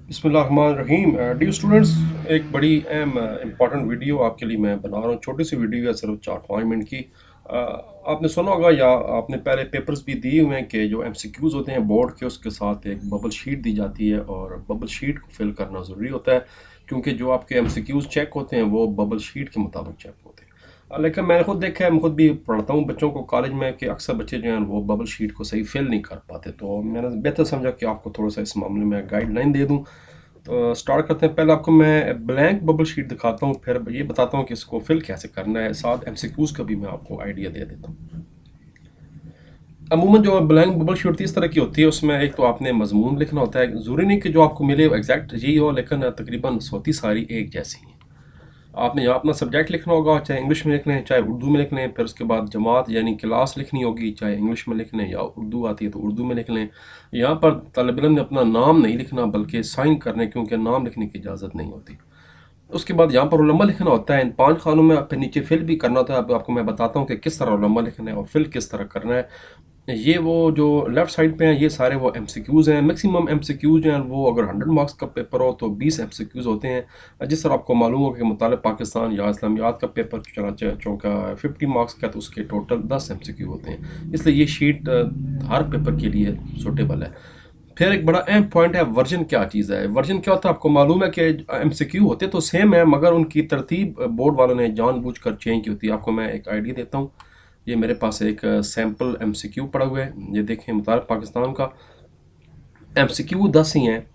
बिस्मिल्लाहिर्रहमानिर्रहीम। Dear students, एक बड़ी अहम इम्पॉर्टेंट वीडियो आपके लिए मैं बना रहा हूँ। छोटी सी वीडियो है, सिर्फ 4-5 मिनट की। आपने सुना होगा या आपने पहले पेपर्स भी दिए हुए हैं कि जो एमसीक्यूज़ होते हैं बोर्ड के, उसके साथ एक बबल शीट दी जाती है और बबल शीट को फिल करना ज़रूरी होता है, क्योंकि जो आपके एमसीक्यूज़ चेक होते हैं वो बबल शीट के मुताबिक चेक होते हैं। लेकिन मैंने खुद देखा है, मैं खुद भी पढ़ाता हूँ बच्चों को कॉलेज में, कि अक्सर बच्चे जो हैं वो बबल शीट को सही फिल नहीं कर पाते। तो मैंने बेहतर समझा कि आपको थोड़ा सा इस मामले में गाइडलाइन दे दूँ। तो स्टार्ट करते हैं। पहले आपको मैं ब्लैंक बबल शीट दिखाता हूँ, फिर ये बताता हूँ कि इसको फिल कैसे करना है, साथ एमसीक्यूज़ का भी मैं आपको आइडिया दे देता हूँ। अमूमन जो ब्लैंक बबल शीट होती है इस तरह की होती है। उसमें एक तो आपने मजमून लिखना होता है। ज़रूरी नहीं कि जो आपको मिले एग्जैक्ट यही हो, लेकिन तकरीबन होती सारी एक जैसी हैं। आपने यहाँ अपना सब्जेक्ट लिखना होगा, चाहे इंग्लिश में लिख लें चाहे उर्दू में लिख लें। फिर उसके बाद जमात यानी क्लास लिखनी होगी, चाहे इंग्लिश में लिख लें या उर्दू आती है तो उर्दू में लिख लें। यहाँ पर तलब इल्म ने अपना नाम नहीं लिखना बल्कि साइन करने, क्योंकि नाम लिखने की इजाज़त नहीं होती। उसके बाद यहाँ पर रोल नंबर लिखना होता है इन 5 खानों में। फिर नीचे फिल भी करना होता है। अब आपको मैं बताता हूँ कि किस तरह रोल नंबर लिखना है और फिल किस तरह करना है। ये वो जो लेफ़्ट साइड पे हैं ये सारे वो एमसीक्यूज़ हैं। मैक्सिमम एमसीक्यूज़ जो हैं वो अगर 100 मार्क्स का पेपर हो तो 20 एमसीक्यूज़ होते हैं। जिस तरह आपको मालूम हो कि मुतालिब पाकिस्तान या इस्लामियात का पेपर चौका 50 मार्क्स का, तो उसके टोटल 10 एमसीक्यू होते हैं। इसलिए ये शीट हर पेपर के लिए सूटेबल है। फिर एक बड़ा अहम पॉइंट है, वर्जन क्या चीज़ है। वर्जन क्या होता है आपको मालूम है कि एमसीक्यू होते तो सेम है, मगर उनकी तरतीब बोर्ड वालों ने जानबूझकर चेंज की होती है। आपको मैं एक आइडिया देता हूँ। ये मेरे पास एक सैम्पल एमसीक्यू पड़ा हुआ है, ये देखें, मुतालिब पाकिस्तान का। एमसीक्यू 10 ही हैं,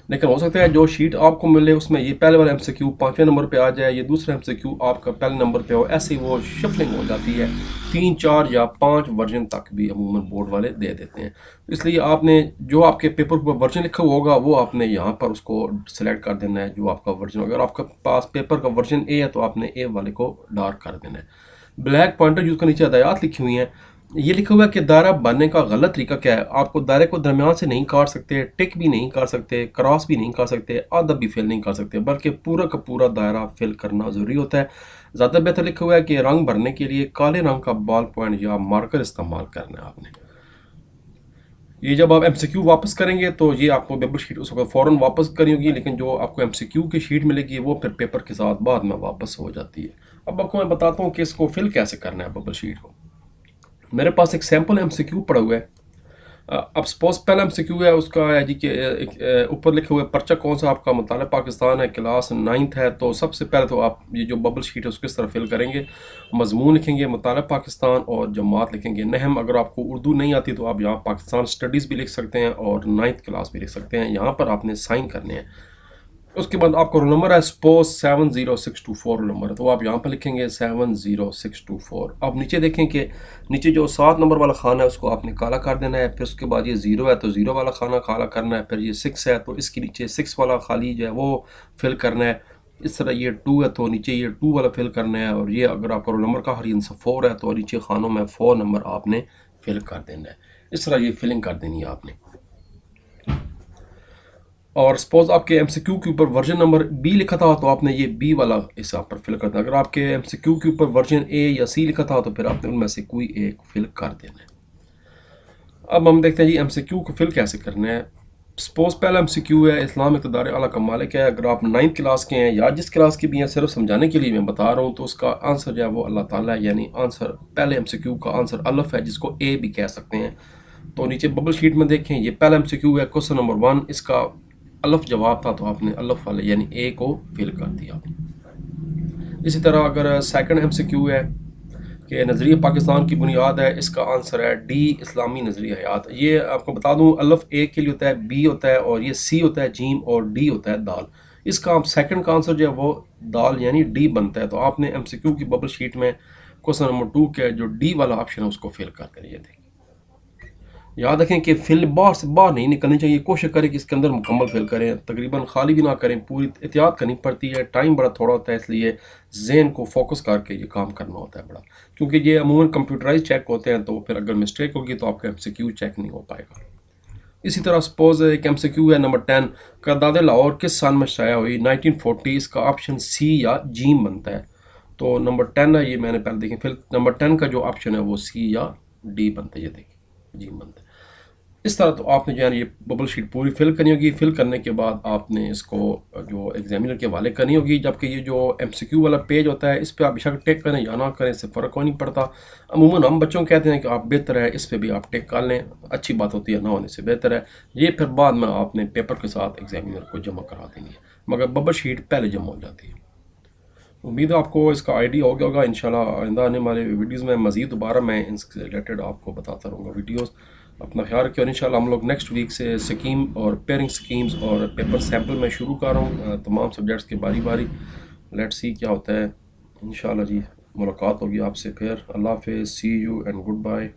लेकिन हो सकता है जो शीट आपको मिले उसमें ये पहले वाला एमसीक्यू 5वें नंबर पे आ जाए, ये दूसरा एमसीक्यू आपका पहले नंबर पे हो। ऐसे ही वो शिफ्लिंग हो जाती है। 3, 4 या 5 वर्जन तक भी अमूमन बोर्ड वाले दे देते हैं। इसलिए आपने जो आपके पेपर पर वर्जन लिखा हुआ होगा वो आपने यहाँ पर उसको सिलेक्ट कर देना है, जो आपका वर्जन। अगर आपके पास पेपर का वर्जन ए है तो आपने ए वाले को डार्क कर देना है। ब्लैक पॉइंटर जिसके नीचे हदायत लिखी हुई हैं, ये लिखा हुआ है कि दायरा बनने का गलत तरीका क्या है। आपको दायरे को दरमियान से नहीं काट सकते, टिक भी नहीं कर सकते, क्रॉस भी नहीं कर सकते, आधा भी फिल नहीं कर सकते, बल्कि पूरा का पूरा दायरा फिल करना ज़रूरी होता है। ज़्यादा बेहतर लिखा हुआ है कि रंग भरने के लिए काले रंग का बॉल पॉइंट या मार्कर इस्तेमाल करना है आपने। ये जब आप एमसीक्यू वापस करेंगे तो ये आपको पेपर शीट उस वक्त फ़ौरन वापस करनी होगी, लेकिन जो आपको एमसीक्यू की शीट मिलेगी वो फिर पेपर के साथ बाद में वापस हो जाती है। अब आपको मैं बताता हूँ कि इसको फिल कैसे करना है पेपर शीट को। मेरे पास एक सैम्पल एमसीक्यू पड़ा हुआ है। अब सपोज पहला एमसीक्यू है, उसका है जी कि ऊपर लिखे हुए पर्चा कौन सा आपका मुतालिब पाकिस्तान है, क्लास 9th है। तो सबसे पहले तो आप ये जो बबल शीट है उसको इस तरह फिल करेंगे। मजमून लिखेंगे मुतालिब पाकिस्तान और जमात लिखेंगे नहम। अगर आपको उर्दू नहीं आती तो आप यहाँ पाकिस्तान स्टडीज़ भी लिख सकते हैं और 9th क्लास भी लिख सकते हैं। यहाँ पर आपने साइन करने हैं। उसके बाद आपका रोल नंबर है, सपोज 70624 रोल नंबर है, तो आप यहाँ पर लिखेंगे 70624। अब नीचे देखें कि नीचे जो 7 नंबर वाला खाना है उसको आपने काला कर देना है। फिर उसके बाद ये 0 है तो 0 वाला खाना काला करना है। फिर ये 6 है तो इसके नीचे 6 वाला खाली जो है वो फिल करना है। इस तरह ये 2 है तो नीचे ये 2 वाला फिल करना है। और ये अगर आपका रोल नंबर का हर 4 है तो नीचे खानों में 4 नंबर आपने फिल कर देना है। इस तरह ये फिलिंग कर देनी है आपने। और सपोज आपके एमसीक्यू के ऊपर वर्जन नंबर बी लिखा था तो आपने ये बी वाला हिस्सा पर फिल करना है। अगर आपके एमसीक्यू के ऊपर वर्जन ए या सी लिखा था तो फिर आपने उनमें से कोई एक फिल कर देना है। अब हम देखते हैं जी एमसीक्यू को फिल कैसे करना है। सपोज पहला एमसीक्यू है, इस्लाम इक़्तिदार आला का मालिक है। अगर आप 9th क्लास के हैं या जिस क्लास के भी हैं, सिर्फ समझाने के लिए मैं बता रहा हूँ, तो उसका आंसर जो है वो अल्लाह ताला है। यानी आंसर पहले एमसीक्यू का आंसर अल्फ है, जिसको ए भी कह सकते हैं। तो नीचे बबल शीट में देखें, ये पहला एमसीक्यू है, क्वेश्चन नंबर 1, इसका अल्फ जवाब था तो आपने अल्फ वाले यानी ए को फिल कर दिया। इसी तरह अगर सेकंड एमसीक्यू है कि नज़रिया पाकिस्तान की बुनियाद है, इसका आंसर है डी, इस्लामी नज़रिया हयात। ये आपको बता दूं, अल्फ ए के लिए होता है, बी होता है और ये सी होता है जीम और डी होता है दाल। इसका आप सेकंड का आंसर जो है वो दाल यानी डी बनता है। तो आपने एमसीक्यू की बबल शीट में क्वेश्चन नंबर 2 के जो डी वाला ऑप्शन है उसको फिल कर देना। देखिए, याद रखें कि फिल बाहर से बाहर नहीं निकलनी चाहिए। कोशिश करें कि इसके अंदर मुकम्मल फिल करें, तकरीबन खाली भी ना करें। पूरी एहतियात करनी पड़ती है, टाइम बड़ा थोड़ा होता है, इसलिए जहन को फोकस करके ये काम करना होता है बड़ा, क्योंकि ये अमूमन कंप्यूटराइज चेक होते हैं। तो फिर अगर मिस्टेक होगी तो आपका एमसीक्यू चेक नहीं हो पाएगा। इसी तरह सपोज एक एमसीक्यू है नंबर 10, करदाद लाहौर किस साल में शाया हुई, 1940। इसका ऑप्शन सी या जीम बनता है। तो नंबर 10 है, ये मैंने पहले देखें। फिर नंबर 10 का जो ऑप्शन है वो सी या डी बनता है। ये देखिए, जीम बनता है। اس طرح تو آپ نے جو ہے یہ ببل شیٹ پوری فل کرنی ہوگی. فل کرنے کے بعد آپ نے اس کو جو ایگزامینر کے حوالے کرنی ہوگی. جبکہ یہ جو ایم سی کیو والا پیج ہوتا ہے اس پہ آپ بے شک ٹیک کریں یا نہ کریں، اس سے فرق کوئی نہیں پڑتا. عموماً ہم بچوں کو کہتے ہیں کہ آپ بہتر ہے اس پہ بھی آپ ٹیک کر لیں، اچھی بات ہوتی ہے، نہ ہونے سے بہتر ہے. یہ پھر بعد میں آپ نے پیپر کے ساتھ ایگزامینر کو جمع کرا دیں گے، مگر ببل شیٹ پہلے جمع ہو جاتی ہے. امید ہے آپ کو اس کا آئیڈیا ہو گیا ہوگا. انشاءاللہ آئندہ آنے والے ویڈیوز میں مزید دوبارہ میں ان سے ریلیٹڈ آپ کو بتاتا رہوں گا ویڈیوز. اپنا خیال رکھیں، اور انشاءاللہ ہم لوگ نیکسٹ ویک سے سکیم اور پیئرنگ سکیمز اور پیپر سیمپل میں شروع کر رہا ہوں تمام سبجیکٹس کے باری باری. لیٹ سی کیا ہوتا ہے. انشاءاللہ جی ملاقات ہوگی آپ سے پھر. اللہ حافظ. سی یو اینڈ گڈ بائی.